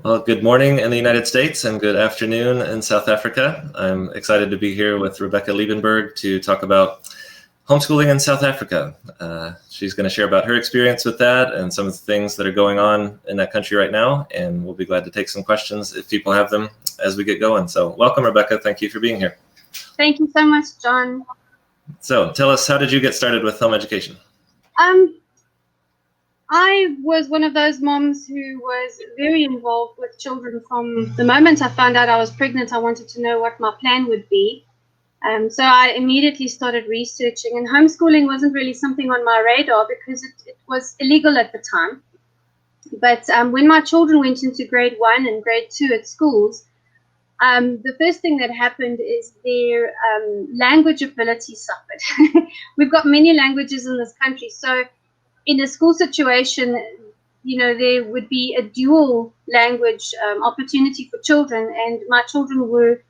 Well, good morning in the United States and good afternoon in South Africa. I'm excited to be here with Rebecca Liebenberg to talk about homeschooling in South Africa. She's going to share about her experience with that and some of the things that are going on in that country right now, and we'll be glad to take some questions if people have them as we get going. So welcome, Rebecca. Thank you for being here. Thank you so much, John. So tell us, how did you get started with home education? I was one of those moms who was very involved with children from the moment I found out I was pregnant. I wanted to know what my plan would be. So I immediately started researching, and homeschooling wasn't really something on my radar because it was illegal at the time. But when my children went into grade 1 and grade 2 at schools, the first thing that happened is their language ability suffered. We've got many languages in this country, so in a school situation, there would be a dual language opportunity for children, and my children were,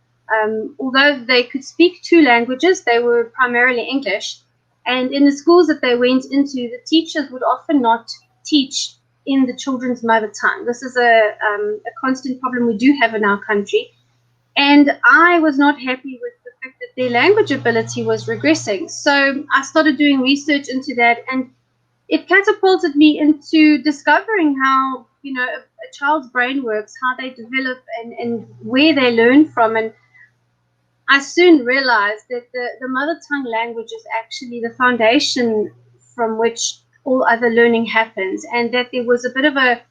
although they could speak 2 languages, they were primarily English. And in the schools that they went into, the teachers would often not teach in the children's mother tongue. This is a constant problem we do have in our country. And I was not happy with the fact that their language ability was regressing. So I started doing research into that, and it catapulted me into discovering how, a child's brain works, how they develop, and where they learn from. And I soon realized that the mother tongue language is actually the foundation from which all other learning happens, and that there was a bit of a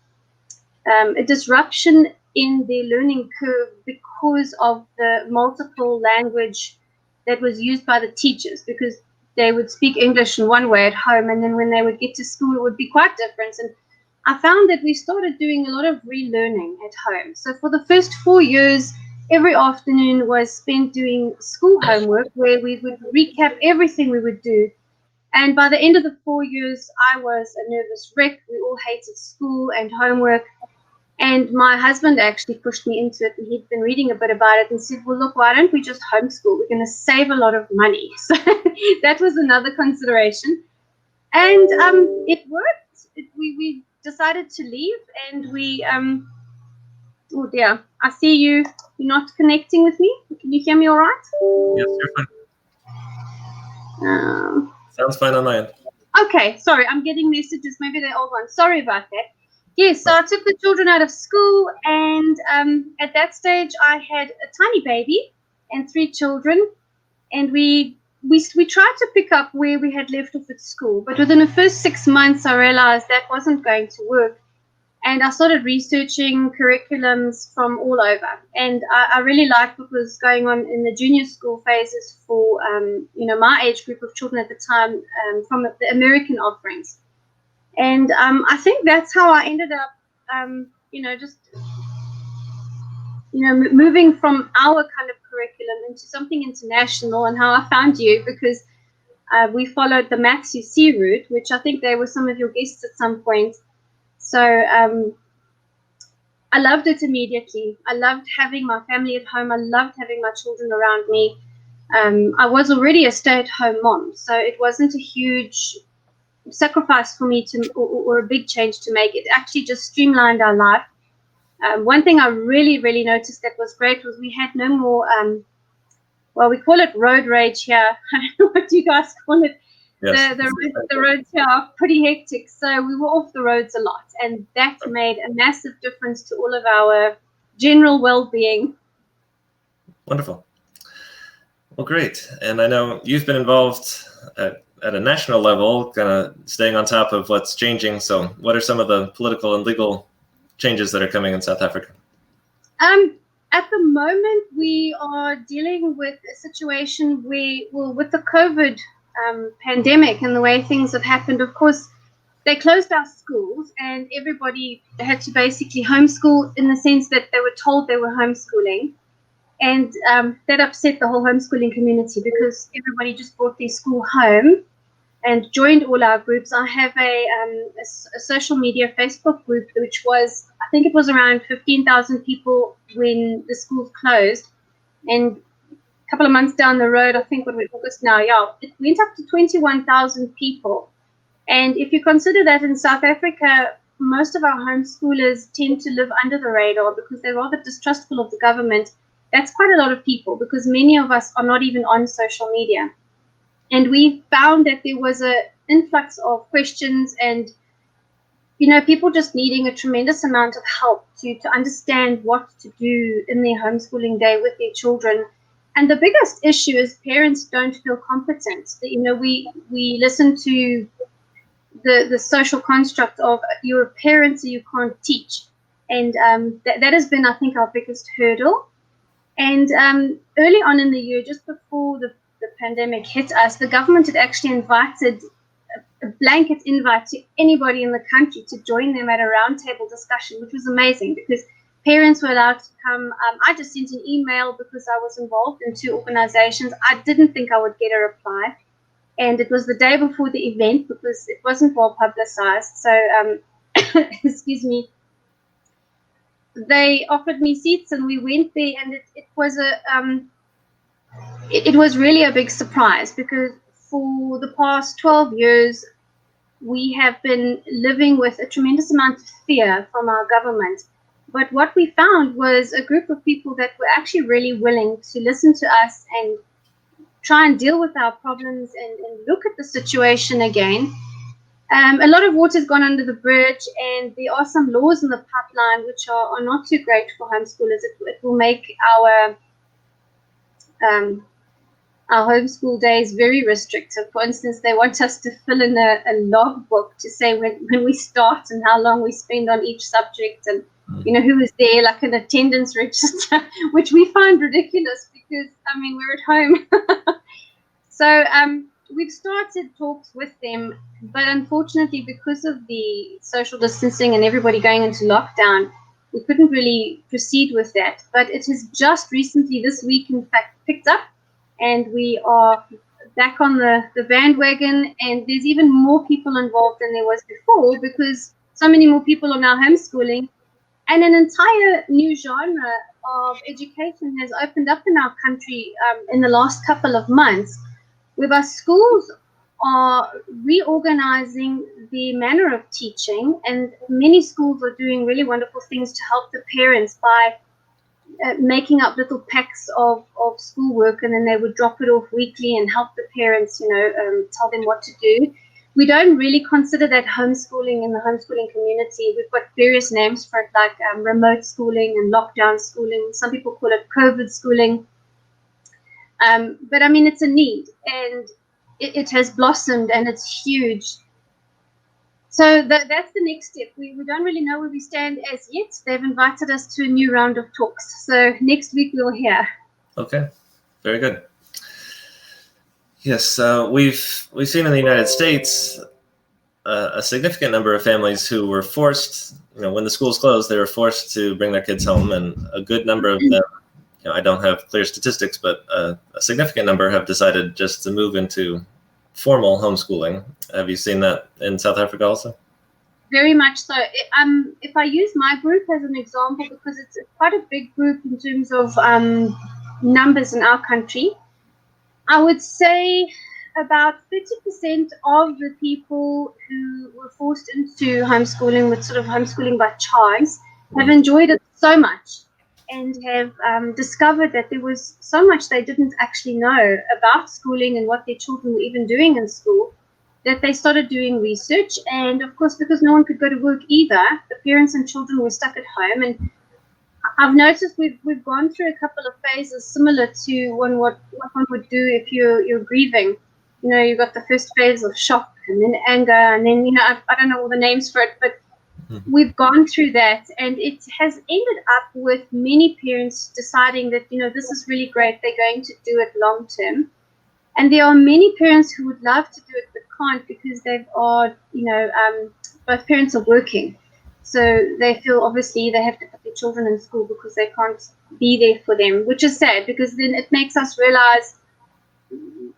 disruption in their learning curve because of the multiple language that was used by the teachers, because they would speak English in one way at home, and then when they would get to school, it would be quite different. And I found that we started doing a lot of relearning at home. So for the first 4 years, every afternoon was spent doing school homework, where we would recap everything we would do. And by the end of the 4 years, I was a nervous wreck. We all hated school and homework. And my husband actually pushed me into it, and he'd been reading a bit about it and said, well, look, why don't we just homeschool? We're going to save a lot of money. So that was another consideration. And it worked. We decided to leave, and we, oh dear, I see you're not connecting with me. Can you hear me all right? Yes, you're fine. Sounds fine on my end. Okay, sorry, I'm getting messages. Maybe they're old ones. Sorry about that. Yes, so I took the children out of school, and at that stage I had a tiny baby and 3 children, and we tried to pick up where we had left off at school, but within the first 6 months I realized that wasn't going to work, and I started researching curriculums from all over, and I really liked what was going on in the junior school phases for my age group of children at the time, from the American offerings. And I think that's how I ended up, moving from our kind of curriculum into something international, and how I found you, because we followed the Maths UC route, which I think they were some of your guests at some point. So I loved it immediately. I loved having my family at home. I loved having my children around me. I was already a stay-at-home mom, so it wasn't a huge sacrifice for me or a big change to make. It actually just streamlined our life. One thing I really, really noticed that was great was we had no more, we call it road rage here. I don't know what you guys call it. Yes. The roads here are pretty hectic, so we were off the roads a lot, and that made a massive difference to all of our general well-being. Wonderful. Well, great. And I know you've been involved at a national level, kind of staying on top of what's changing. So what are some of the political and legal changes that are coming in South Africa? At the moment, we are dealing with a situation where, with the COVID pandemic and the way things have happened, of course, they closed our schools, and everybody had to basically homeschool, in the sense that they were told they were homeschooling. And that upset the whole homeschooling community, because everybody just brought their school home and joined all our groups. I have a social media Facebook group, which was, I think it was around 15,000 people when the schools closed. And a couple of months down the road, I think when we're August now, it went up to 21,000 people. And if you consider that in South Africa, most of our homeschoolers tend to live under the radar because they're rather distrustful of the government. That's quite a lot of people because many of us are not even on social media. And we found that there was an influx of questions and, people just needing a tremendous amount of help to understand what to do in their homeschooling day with their children. And the biggest issue is parents don't feel competent. We listen to the social construct of you're a parent, so you can't teach. And that has been, I think, our biggest hurdle. And early on in the year, just before the pandemic hit us, the government had actually invited a blanket invite to anybody in the country to join them at a roundtable discussion, which was amazing because parents were allowed to come. I just sent an email because I was involved in 2 organizations. I didn't think I would get a reply. And it was the day before the event because it wasn't well publicized. So, excuse me, they offered me seats and we went there, and it was really a big surprise because for the past 12 years, we have been living with a tremendous amount of fear from our government. But what we found was a group of people that were actually really willing to listen to us and try and deal with our problems and look at the situation again. A lot of water has gone under the bridge, and there are some laws in the pipeline which are not too great for homeschoolers. It will make our homeschool days very restrictive. For instance, they want us to fill in a logbook to say when we start and how long we spend on each subject and who is there, like an attendance register, which we find ridiculous because, we're at home. So we've started talks with them, but unfortunately, because of the social distancing and everybody going into lockdown, we couldn't really proceed with that. But it has just recently, this week, in fact, picked up, and we are back on the bandwagon, and there's even more people involved than there was before because so many more people are now homeschooling, and an entire new genre of education has opened up in our country in the last couple of months, whereby schools are reorganizing the manner of teaching, and many schools are doing really wonderful things to help the parents by making up little packs of schoolwork, and then they would drop it off weekly and help the parents, tell them what to do. We don't really consider that homeschooling in the homeschooling community. We've got various names for it, like remote schooling and lockdown schooling. Some people call it COVID schooling. But it's a need, and it has blossomed, and it's huge. So that's the next step. We don't really know where we stand as yet. They've invited us to a new round of talks. So next week we'll hear. Okay, very good. Yes, we've seen in the United States a significant number of families who were forced, when the schools closed, they were forced to bring their kids home, and a good number of them, I don't have clear statistics, but a significant number have decided just to move into formal homeschooling. Have you seen that in South Africa also? Very much so. If I use my group as an example, because it's quite a big group in terms of numbers in our country, I would say about 30% of the people who were forced into homeschooling with sort of homeschooling by choice have enjoyed it so much and have discovered that there was so much they didn't actually know about schooling and what their children were even doing in school, that they started doing research. And of course, because no one could go to work either, the parents and children were stuck at home. And I've noticed we've gone through a couple of phases similar to what one would do if you're grieving. You've got the first phase of shock, and then anger, and then I don't know all the names for it, but we've gone through that, and it has ended up with many parents deciding that this is really great. They're going to do it long term, and there are many parents who would love to do it but can't because both parents are working. So they feel obviously they have to put their children in school because they can't be there for them, which is sad because then it makes us realize,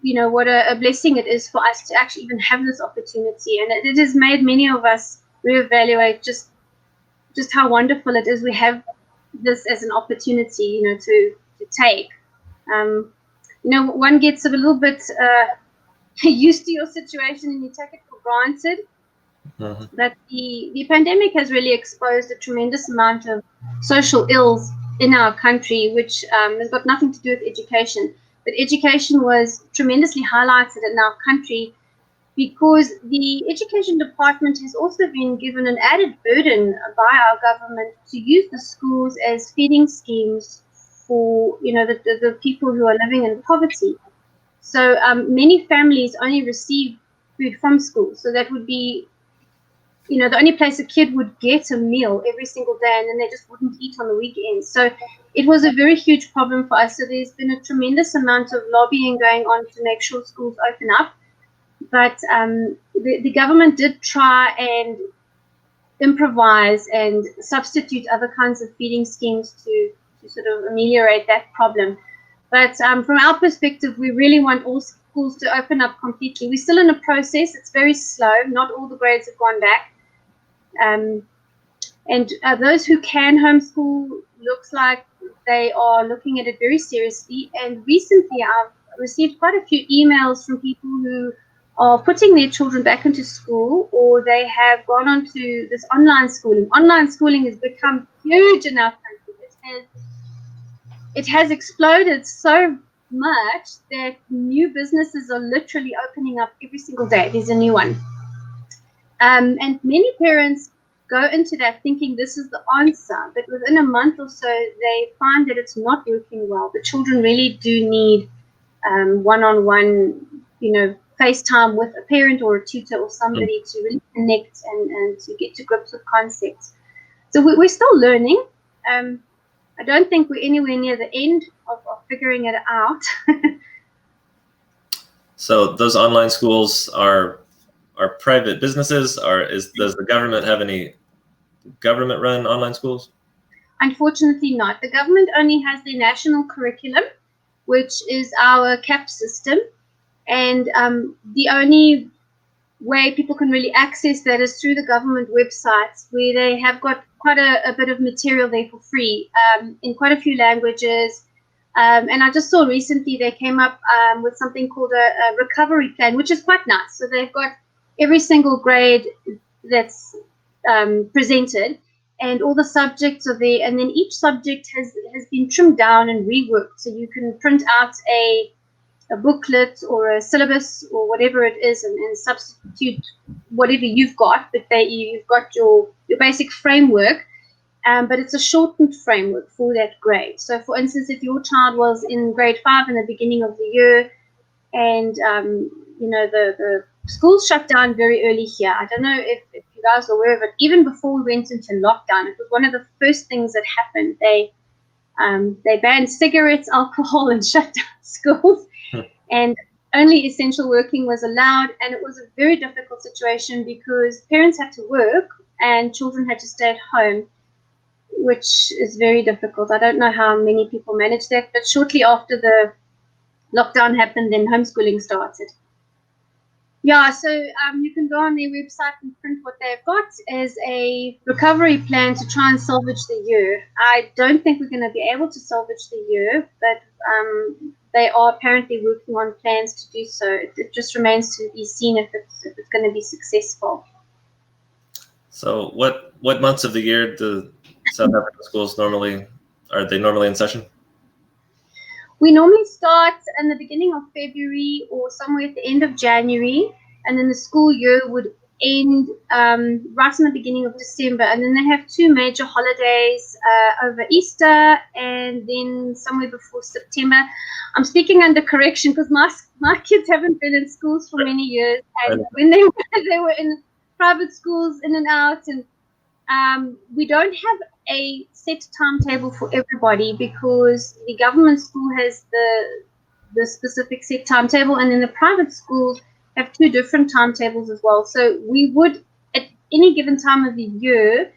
what a blessing it is for us to actually even have this opportunity. And it has made many of us reevaluate just how wonderful it is we have this as an opportunity, to take. One gets a little bit used to your situation and you take it for granted. That the pandemic has really exposed a tremendous amount of social ills in our country, which has got nothing to do with education. But education was tremendously highlighted in our country because the education department has also been given an added burden by our government to use the schools as feeding schemes for, the people who are living in poverty. So many families only receive food from school. So that would be, the only place a kid would get a meal every single day, and then they just wouldn't eat on the weekends. So it was a very huge problem for us. So there's been a tremendous amount of lobbying going on to make sure schools open up. But the government did try and improvise and substitute other kinds of feeding schemes to sort of ameliorate that problem. But from our perspective, we really want all schools to open up completely. We're still in a process. It's very slow. Not all the grades have gone back. And those who can homeschool, looks like they are looking at it very seriously. And recently, I've received quite a few emails from people who are putting their children back into school, or they have gone on to this online schooling. Online schooling has become huge in our country. It has exploded so much that new businesses are literally opening up every single day. There's a new one. And many parents go into that thinking this is the answer, but within a month or so, they find that it's not working well. The children really do need one-on-one, FaceTime with a parent or a tutor or somebody to really connect and to get to grips with concepts. So we're still learning. I don't think we're anywhere near the end of figuring it out. So those online schools are private businesses? Does the government have any government-run online schools? Unfortunately not. The government only has the national curriculum, which is our CAP system. And the only way people can really access that is through the government websites, where they have got quite a bit of material there for free in quite a few languages. And I just saw recently they came up with something called a recovery plan, which is quite nice. So they've got every single grade that's presented, and all the subjects are there. And then each subject has been trimmed down and reworked. So you can print out a booklet or a syllabus or whatever it is and substitute whatever you've got, but you've got your basic framework, but it's a shortened framework for that grade. So for instance, if your child was in grade 5 in the beginning of the year and the schools shut down very early here, I don't know if you guys are aware of it, even before we went into lockdown, it was one of the first things that happened. They banned cigarettes, alcohol, and shut down schools. And only essential working was allowed, and it was a very difficult situation because parents had to work and children had to stay at home, which is very difficult. I don't know how many people managed that, but shortly after the lockdown happened, then homeschooling started. Yeah, so you can go on their website and print what they've got as a recovery plan to try and salvage the year. I don't think we're going to be able to salvage the year, but they are apparently working on plans to do so. It just remains to be seen if it's going to be successful. So what months of the year do South African schools normally in session? We normally start in the beginning of February or somewhere at the end of January, and then the school year would end right in the beginning of December. And then they have 2 major holidays over Easter and then somewhere before September. I'm speaking under correction because my kids haven't been in schools for many years. And when they were in private schools, in and out, and we don't have a set timetable for everybody because the government school has the specific set timetable, and then the private schools have 2 different timetables as well. So we would, at any given time of the year,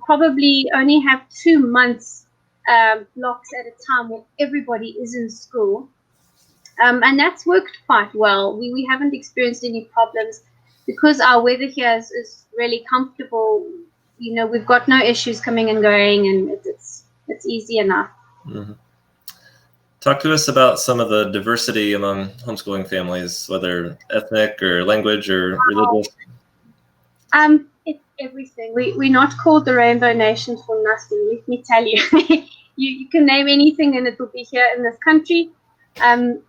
probably only have 2 months blocks at a time where everybody is in school. And that's worked quite well. We haven't experienced any problems because our weather here is really comfortable. We've got no issues coming and going, and it's easy enough. Mm-hmm. Talk to us about some of the diversity among homeschooling families, whether ethnic or language or religious. It's everything. We're not called the Rainbow Nation for nothing. Let me tell you. You can name anything and it will be here in this country. In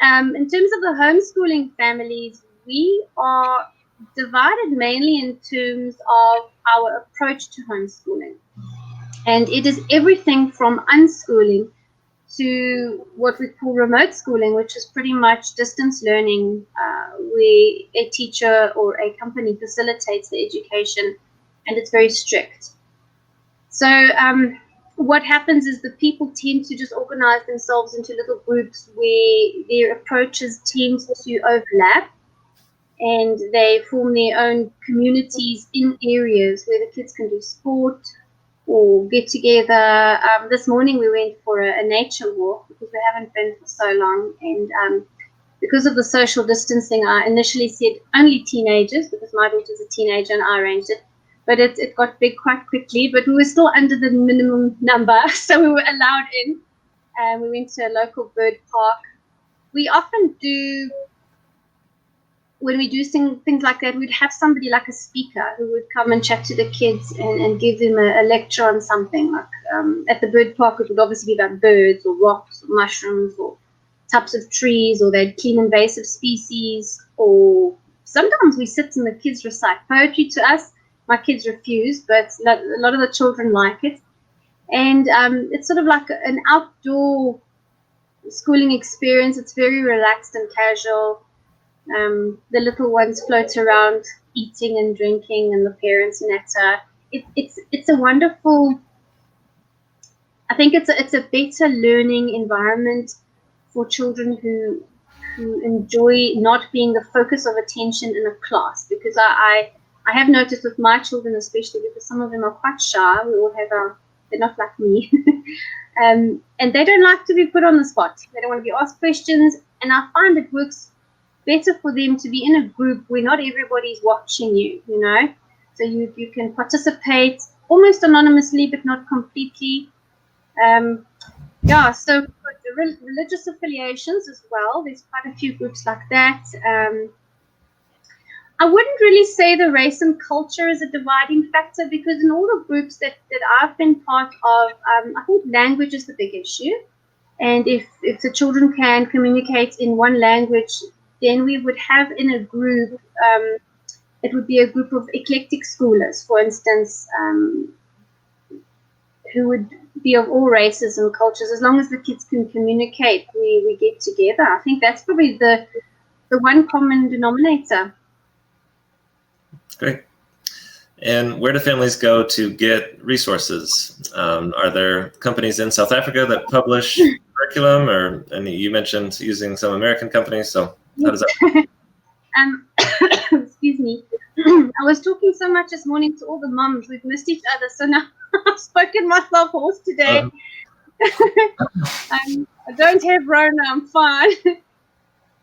terms of the homeschooling families, we are divided mainly in terms of our approach to homeschooling. And it is everything from unschooling to what we call remote schooling, which is pretty much distance learning, where a teacher or a company facilitates the education, and it's very strict. So what happens is the people tend to just organize themselves into little groups where their approaches tend to overlap, and they form their own communities in areas where the kids can do sport or get together. This morning we went for a nature walk because we haven't been for so long, and because of the social distancing, I initially said only teenagers because my daughter's a teenager and I arranged it. But it got big quite quickly, but we were still under the minimum number, so we were allowed in. And we went to a local bird park. We often do, when we do things like that, we'd have somebody like a speaker who would come and chat to the kids and give them a lecture on something. Like at the bird park, it would obviously be about birds or rocks or mushrooms or types of trees, or they'd clean invasive species, or sometimes we sit and the kids recite poetry to us. My kids refuse, but a lot of the children like it. And it's sort of like an outdoor schooling experience. It's very relaxed and casual. The little ones float around eating and drinking, and the parents natter. It's a wonderful, I think it's a better learning environment for children who enjoy not being the focus of attention in a class, because I have noticed with my children, especially because some of them are quite shy. We all have they're not like me. And they don't like to be put on the spot. They don't want to be asked questions. And I find it works better for them to be in a group where not everybody's watching you, you know. So you can participate almost anonymously, but not completely. So religious affiliations as well. There's quite a few groups like that. I wouldn't really say the race and culture is a dividing factor, because in all the groups that I've been part of, I think language is the big issue. And if the children can communicate in one language, then we would have in a group, it would be a group of eclectic schoolers, for instance, who would be of all races and cultures. As long as the kids can communicate, we get together. I think that's probably the one common denominator. Great. And where do families go to get resources? Are there companies in South Africa that publish curriculum, and you mentioned using some American companies, so how does that work? Excuse me. I was talking so much this morning to all the mums. We've missed each other, so now I've spoken myself hoarse today. I don't have Rona, I'm fine.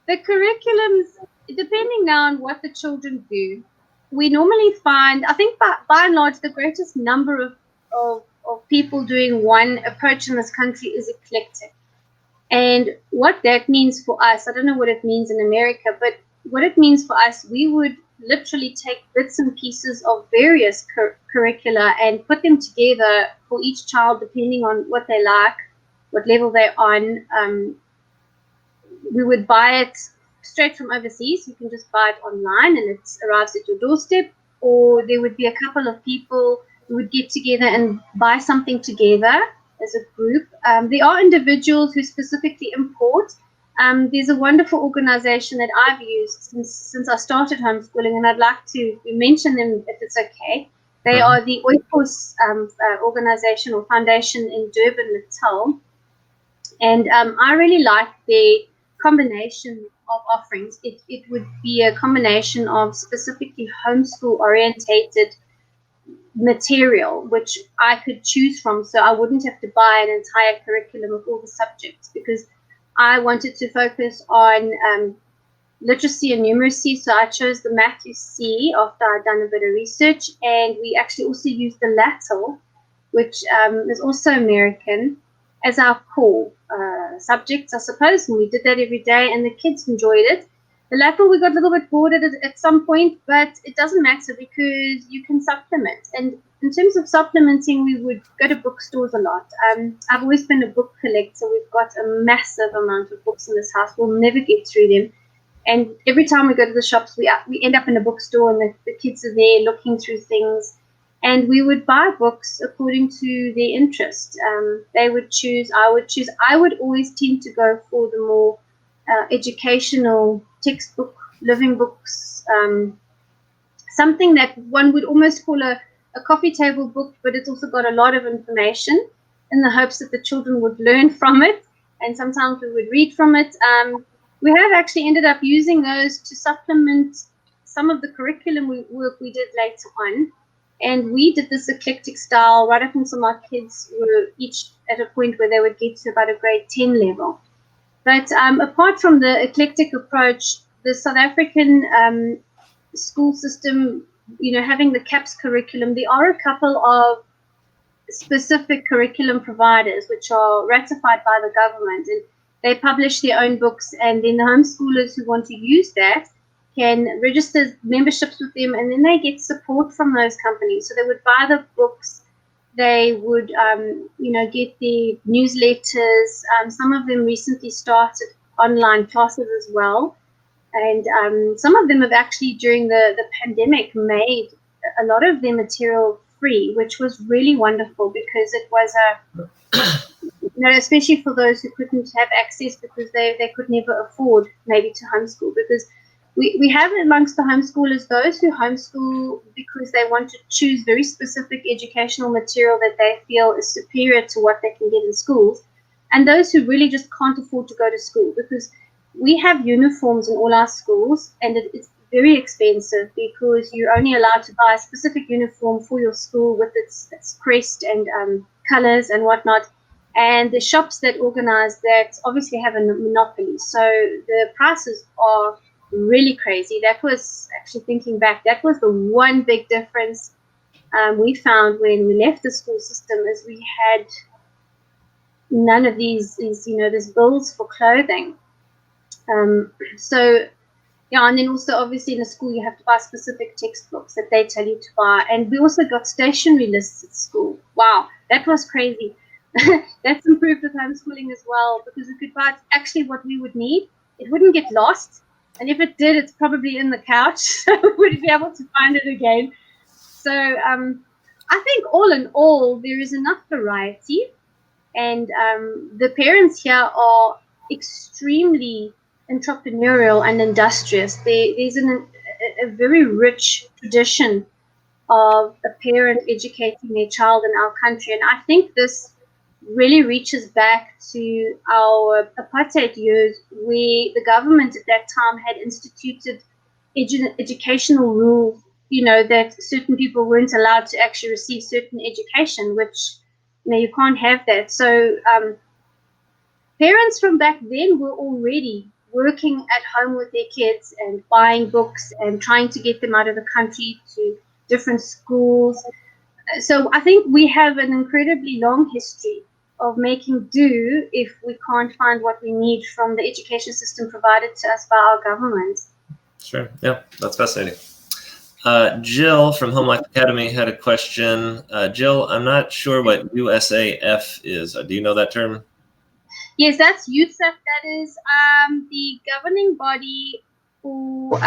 The curriculums, depending now on what the children do, we normally find, I think by and large, the greatest number of people doing one approach in this country is eclectic. And what that means for us, I don't know what it means in America, but what it means for us, we would literally take bits and pieces of various curricula and put them together for each child, depending on what they like, what level they're on. We would buy it straight from overseas. You can just buy it online and it arrives at your doorstep. Or there would be a couple of people who would get together and buy something together as a group. There are individuals who specifically import. There's a wonderful organization that I've used since I started homeschooling, and I'd like to mention them if it's okay. They are the Oikos organization or foundation in Durban, Natal. And I really like their combination of offerings. It would be a combination of specifically homeschool orientated material, which I could choose from, so I wouldn't have to buy an entire curriculum of all the subjects, because I wanted to focus on literacy and numeracy. So I chose the Matthew C after I'd done a bit of research, and we actually also used the Latin, which is also American, as our core subjects, I suppose, and we did that every day, and the kids enjoyed it. falafel, we got a little bit bored at some point, but it doesn't matter because you can supplement. And in terms of supplementing, we would go to bookstores a lot. I've always been a book collector. We've got a massive amount of books in this house. We'll never get through them. And every time we go to the shops, we end up in a bookstore, and the kids are there looking through things. And we would buy books according to their interest. They would choose, I would choose. I would always tend to go for the more educational textbook, living books, something that one would almost call a coffee table book, but it's also got a lot of information in the hopes that the children would learn from it. And sometimes we would read from it. We have actually ended up using those to supplement some of the curriculum work we did later on. And we did this eclectic style right up until my kids were each at a point where they would get to about a grade 10 level. But apart from the eclectic approach, the South African school system, having the CAPS curriculum, there are a couple of specific curriculum providers which are ratified by the government, and they publish their own books, and then the homeschoolers who want to use that can register memberships with them, and then they get support from those companies. So they would buy the books, they would, get the newsletters. Some of them recently started online classes as well. And some of them have actually, during the pandemic, made a lot of their material free, which was really wonderful because it was especially for those who couldn't have access because they could never afford maybe to homeschool. Because we have amongst the homeschoolers those who homeschool because they want to choose very specific educational material that they feel is superior to what they can get in schools, and those who really just can't afford to go to school, because we have uniforms in all our schools, and it's very expensive because you're only allowed to buy a specific uniform for your school with its crest and colors and whatnot. And the shops that organize that obviously have a monopoly, so the prices are really crazy. That was, actually thinking back, that was the one big difference we found when we left the school system, is we had none of these bills for clothing. And then also obviously in the school you have to buy specific textbooks that they tell you to buy. And we also got stationery lists at school. Wow, that was crazy. That's improved with homeschooling as well, because we could buy actually what we would need. It wouldn't get lost. And if it did, it's probably in the couch, so we would be able to find it again. So I think all in all, there is enough variety. And the parents here are extremely entrepreneurial and industrious. There's a very rich tradition of a parent educating their child in our country. And I think this really reaches back to our apartheid years, where the government at that time had instituted educational rules, that certain people weren't allowed to actually receive certain education, which, you can't have that. So parents from back then were already working at home with their kids and buying books and trying to get them out of the country to different schools. So I think we have an incredibly long history of making do if we can't find what we need from the education system provided to us by our government. Sure. Yeah, that's fascinating. Jill from Home Life Academy had a question. Jill, I'm not sure what USAF is. Do you know that term? Yes, that's USAF. That is the governing body for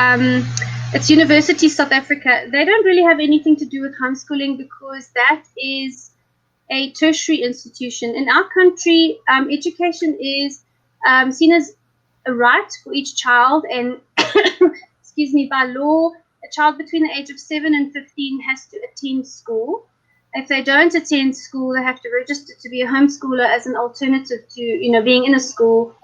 it's University South Africa. They don't really have anything to do with homeschooling because that is a tertiary institution. In our country, education is seen as a right for each child, and excuse me, by law, a child between the age of 7 and 15 has to attend school. If they don't attend school, they have to register to be a homeschooler as an alternative to, being in a school,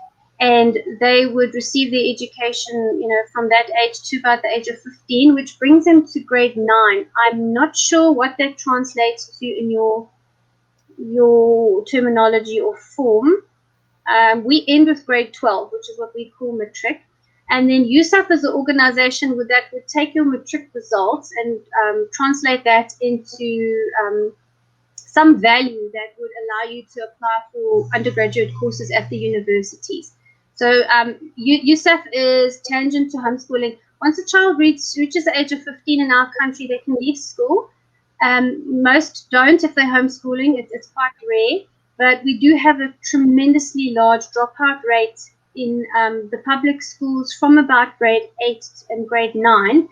and they would receive their education, from that age to about the age of 15, which brings them to grade 9. I'm not sure what that translates to in your terminology or form. We end with grade 12, which is what we call matric. And then USAF as an organization would take your matric results and translate that into some value that would allow you to apply for undergraduate courses at the universities. So USAF is tangent to homeschooling. Once a child reaches the age of 15 in our country, they can leave school. Most don't if they're homeschooling. It's quite rare. But we do have a tremendously large dropout rate in the public schools from about grade 8 and grade 9,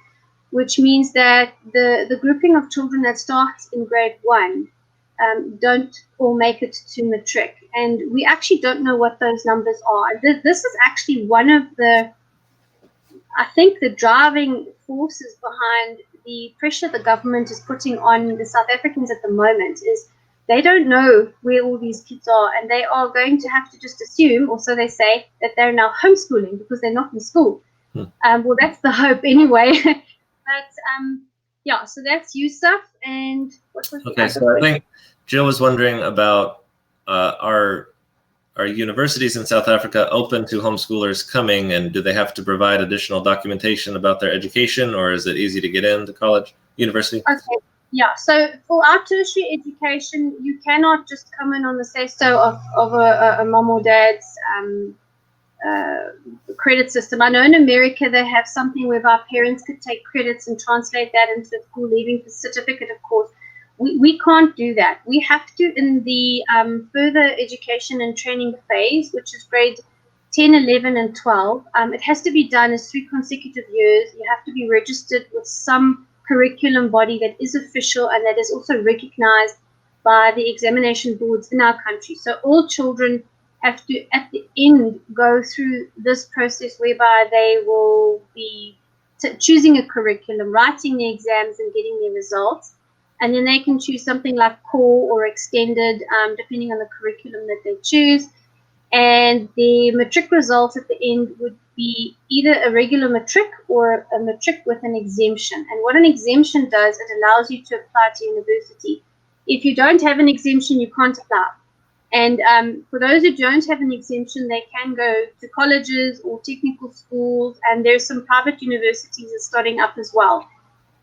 which means that the grouping of children that starts in grade 1 don't all make it to matric. And we actually don't know what those numbers are. This is actually one of the driving forces behind the pressure the government is putting on the South Africans at the moment is they don't know where all these kids are, and they are going to have to just assume, or so they say, that they're now homeschooling because they're not in school. Well, that's the hope anyway. But yeah, so that's USAF. And what was okay? So I think Jill was wondering about are universities in South Africa open to homeschoolers coming, and do they have to provide additional documentation about their education, or is it easy to get into college, university? Okay. Yeah, so for our tertiary education, you cannot just come in on the say-so of a mom or dad's credit system. I know in America they have something whereby parents could take credits and translate that into a school leaving certificate, of course. We can't do that. We have to, in the further education and training phase, which is grade 10, 11, and 12, it has to be done as 3 consecutive years. You have to be registered with some curriculum body that is official and that is also recognized by the examination boards in our country. So all children have to, at the end, go through this process whereby they will be choosing a curriculum, writing the exams, and getting their results. And then they can choose something like core or extended, depending on the curriculum that they choose. And the matric results at the end would be either a regular matric or a matric with an exemption. And what an exemption does, it allows you to apply to university. If you don't have an exemption, you can't apply. And for those who don't have an exemption, they can go to colleges or technical schools, and there's some private universities that are starting up as well.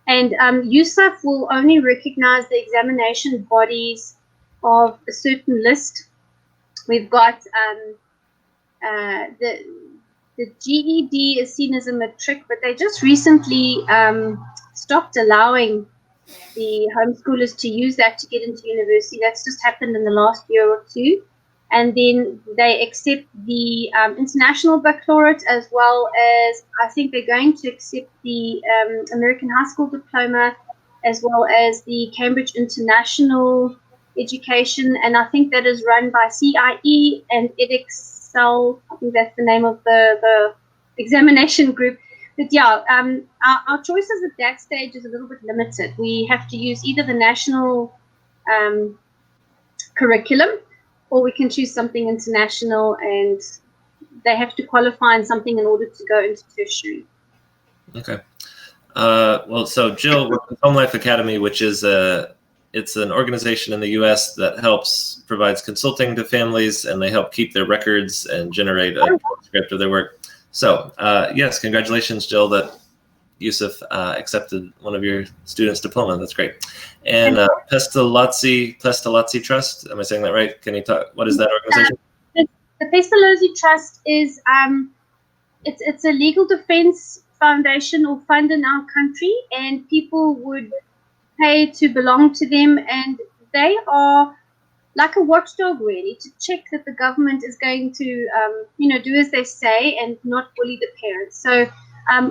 And USAF will only recognize the examination bodies of a certain list. We've got the GED is seen as a matric, but they just recently stopped allowing the homeschoolers to use that to get into university. That's just happened in the last year or two. And then they accept the international baccalaureate, as well as I think they're going to accept the American high school diploma, as well as the Cambridge International Education. And I think that is run by CIE and edXcel. I think that's the name of the examination group. But yeah, our choices at that stage is a little bit limited. We have to use either the national curriculum, or we can choose something international, and they have to qualify in something in order to go into tertiary. Okay. Well, so Jill works with Home Life Academy, which is it's an organization in the U.S. that provides consulting to families, and they help keep their records and generate a transcript of their work. So yes, congratulations, Jill, that USAF accepted one of your students' diploma. That's great. And Pestalozzi Trust, am I saying that right? Can you talk, what is that organization? The Pestalozzi Trust is it's a legal defense foundation or fund in our country, and people would pay to belong to them, and they are like a watchdog, really, to check that the government is going to do as they say and not bully the parents. So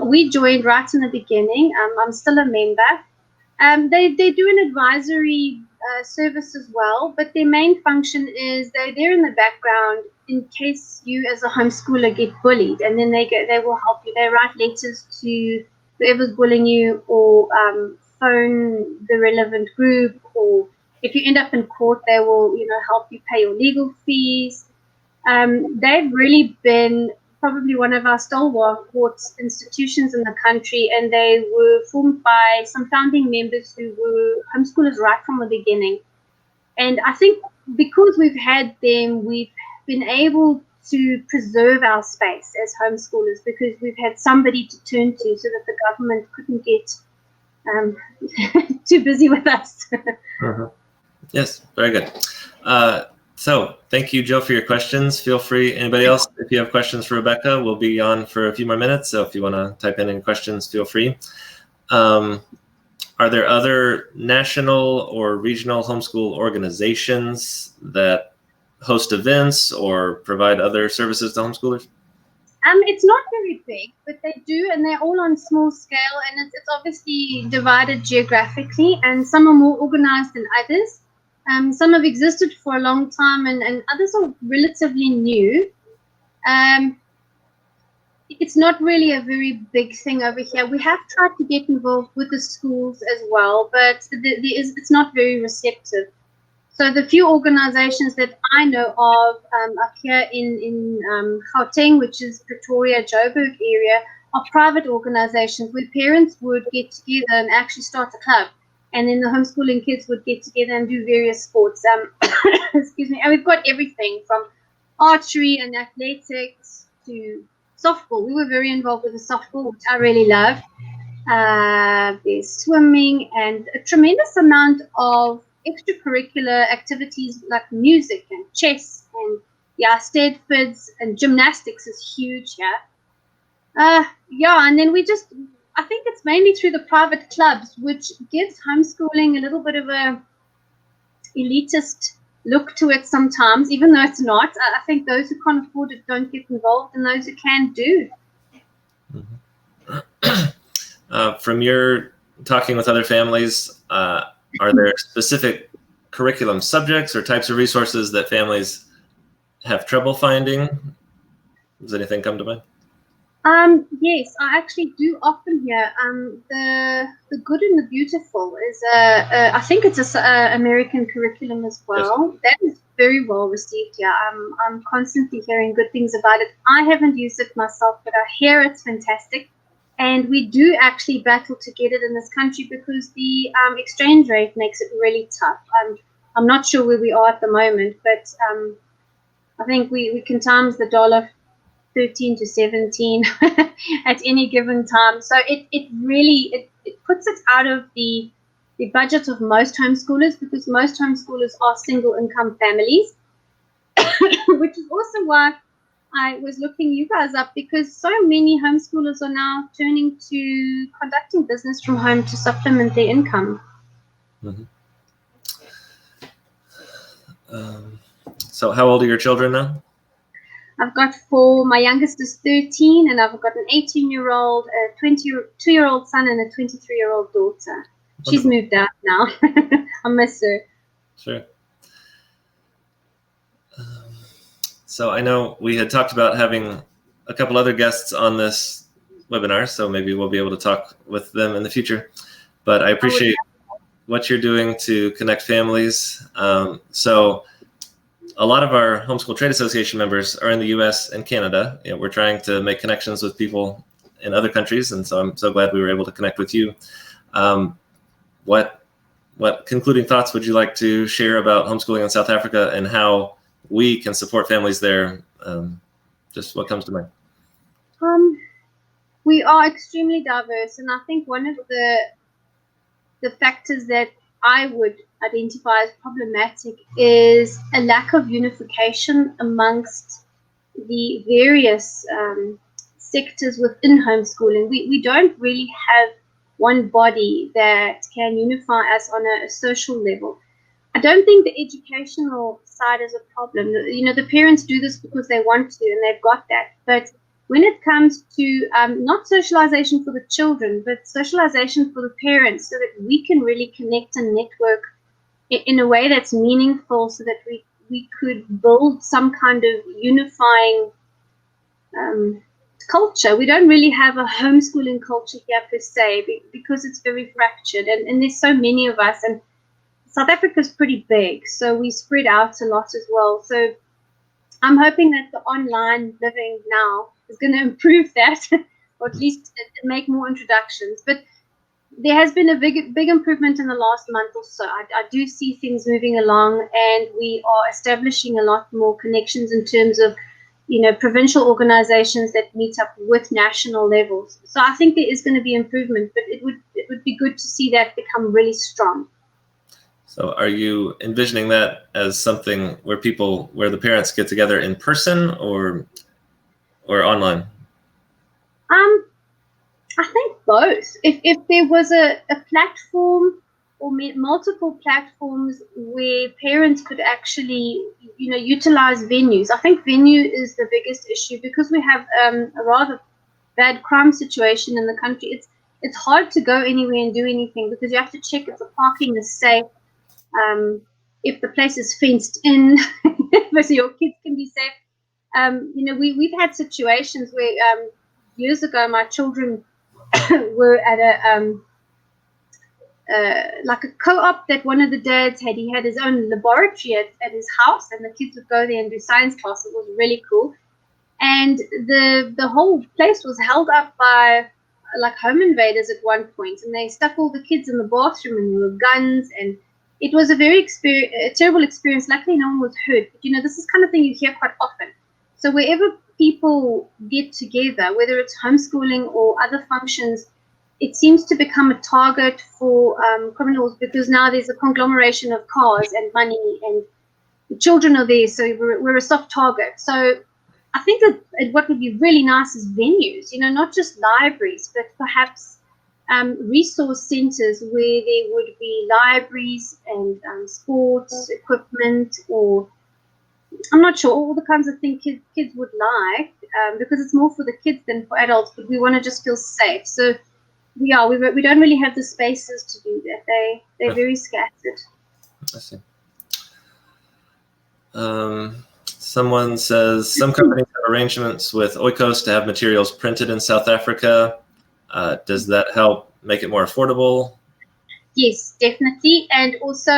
we joined right in the beginning. I'm still a member. They do an advisory service as well, but their main function is they're there in the background in case you as a homeschooler get bullied, and then they will help you. They write letters to whoever's bullying you, or phone the relevant group, or if you end up in court, they will help you pay your legal fees. They've really been probably one of our stalwart institutions in the country, and they were formed by some founding members who were homeschoolers right from the beginning. And I think because we've had them, we've been able to preserve our space as homeschoolers, because we've had somebody to turn to so that the government couldn't get too busy with us. Yes, very good. So thank you, Joe, for your questions. Feel free, anybody else, if you have questions for Rebecca, we'll be on for a few more minutes. So if you want to type in any questions, feel free. Are there other national or regional homeschool organizations that host events or provide other services to homeschoolers? It's not very big, but they do, and they're all on small scale, and it's obviously divided geographically, and some are more organized than others. Some have existed for a long time, and others are relatively new. It's not really a very big thing over here. We have tried to get involved with the schools as well, but it's not very receptive. So the few organizations that I know of up here in Gauteng, which is Pretoria, Joburg area, are private organizations where parents would get together and actually start a club. And then the homeschooling kids would get together and do various sports. Excuse me. And we've got everything from archery and athletics to softball. We were very involved with the softball, which I really love. There's swimming and a tremendous amount of extracurricular activities like music and chess and Stedfords and gymnastics is huge here. And then I think it's mainly through the private clubs, which gives homeschooling a little bit of a elitist look to it sometimes, even though it's not. I think those who can't afford it don't get involved, and those who can do. From your talking with other families, are there specific curriculum subjects or types of resources that families have trouble finding? Does anything come to mind? Yes, I actually do often hear the Good and the Beautiful is I think it's a American curriculum as well. Yes. That is very well received. Yeah, I'm constantly hearing good things about it. I haven't used it myself, but I hear it's fantastic. And we do actually battle to get it in this country because the exchange rate makes it really tough. I'm not sure where we are at the moment, but I think we can times the dollar 13 to 17 at any given time. So it really puts it out of the budget of most homeschoolers, because most homeschoolers are single income families, which is also why I was looking you guys up, because so many homeschoolers are now turning to conducting business from home to supplement their income. Mm-hmm. So how old are your children now? I've got 4. My youngest is 13, and I've got an 18-year-old, a 22-year-old son, and a 23-year-old daughter. Wonderful. She's moved out now. I miss her. Sure. So I know we had talked about having a couple other guests on this webinar, so maybe we'll be able to talk with them in the future. But I appreciate what you're doing to connect families. So a lot of our Homeschool Trade Association members are in the US and Canada. You know, we're trying to make connections with people in other countries, and so I'm so glad we were able to connect with you. What concluding thoughts would you like to share about homeschooling in South Africa and how we can support families there? Just what comes to mind? We are extremely diverse, and I think one of the factors that I would identify as problematic is a lack of unification amongst the various sectors within homeschooling. We don't really have one body that can unify us on a social level. I don't think the educational side is a problem. You know, the parents do this because they want to, and they've got that. But when it comes to not socialization for the children, but socialization for the parents, so that we can really connect and network in a way that's meaningful, so that we could build some kind of unifying culture. We don't really have a homeschooling culture here per se, because it's very fractured, and there's so many of us, and South Africa is pretty big, so we spread out a lot as well. So I'm hoping that the online living now is going to improve that, or at least make more introductions. But there has been a big improvement in the last month or so. I do see things moving along, and we are establishing a lot more connections in terms of, you know, provincial organizations that meet up with national levels. So I think there is going to be improvement, but it would be good to see that become really strong. So are you envisioning that as something where the parents get together in person or online? I think both. If there was a platform or multiple platforms where parents could actually, utilize venues. I think venue is the biggest issue because we have a rather bad crime situation in the country. It's hard to go anywhere and do anything because you have to check if the parking is safe, if the place is fenced in, so your kids can be safe. We've had situations where years ago my children were at a like a co-op that one of the dads had. He had his own laboratory at his house, and the kids would go there and do science class. It was really cool. And the whole place was held up by like home invaders at one point, and they stuck all the kids in the bathroom, and there were guns, and it was a very terrible experience. Luckily, no one was hurt. But this is kind of thing you hear quite often. So wherever people get together, whether it's homeschooling or other functions, it seems to become a target for criminals because now there's a conglomeration of cars and money, and the children are there, so we're a soft target. So I think that what would be really nice is venues, not just libraries, but perhaps resource centers where there would be libraries and sports equipment, or I'm not sure, all the kinds of things kids would like, because it's more for the kids than for adults, but we want to just feel safe. So we don't really have the spaces to do that. They're very scattered. I see. Someone says some companies have arrangements with Oikos to have materials printed in South Africa. Does that help make it more affordable? Yes, definitely. And also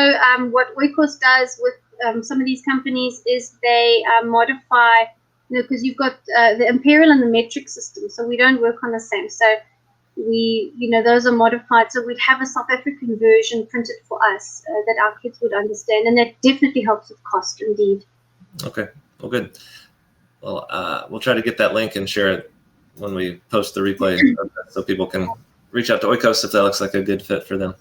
what Oikos does with some of these companies is they modify, because you've got the imperial and the metric system, so we don't work on the same. So those are modified. So we'd have a South African version printed for us that our kids would understand, and that definitely helps with cost indeed. Okay, well, good. Well, we'll try to get that link and share it when we post the replay so people can reach out to Oikos if that looks like a good fit for them.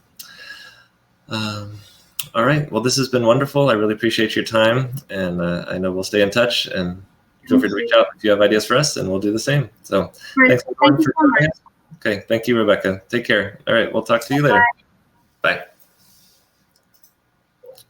All right. Well, this has been wonderful. I really appreciate your time, and I know we'll stay in touch, and feel free to reach out if you have ideas for us, and we'll do the same. So thanks for joining us. Okay. Thank you, Rebecca. Take care. All right. We'll talk to you later. Bye.